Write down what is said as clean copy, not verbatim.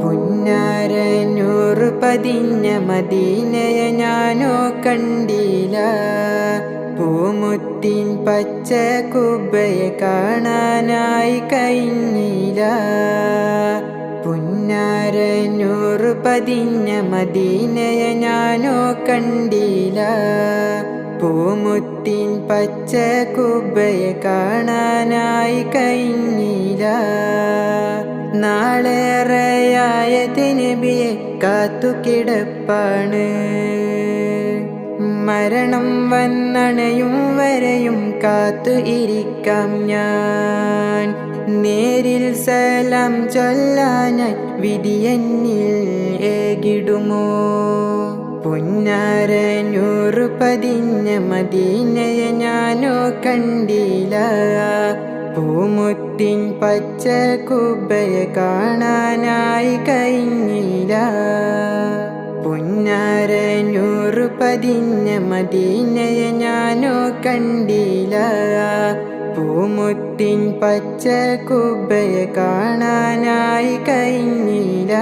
പുന്നാരനൂറ് പതിഞ്ഞ മദീനയെ ഞാനോ കണ്ടില്ല. പൂമുത്തിൻ പച്ച കുബ്ബയെ കാണാനായി കഴിഞ്ഞില്ല. പുന്നാരനൂറ് പതിഞ്ഞ മദീനയെ ഞാനോ കണ്ടില്ല. പൂമുത്തിൻ പച്ച കുബ്ബയെ കാണാനായി കഴിഞ്ഞില്ല. നാളേറെയായത് നബിയെ കാത്തുകിടപ്പാണ്. മരണം വന്നണയും വരെയും കാത്തു ഇരിക്കാം ഞാൻ. നേരിൽ സലാം ചൊല്ലാനായി വിധിയെന്നിൽ ഏകിടുമോ? പുന്നാരനൂറ് പതിഞ്ഞ മദീനയെ ഞാനോ കണ്ടില്ല. പൂമുത്തിൻ പച്ച കുബ്ബയെ കാണാനായി കഴിഞ്ഞില്ല. പുന്നാരനൂറ് പതിഞ്ഞ മദീനയെ ഞാനോ കണ്ടില്ല. പൂമുത്തിൻ പച്ച കുബ്ബയെ കാണാനായി കഴിഞ്ഞില്ല.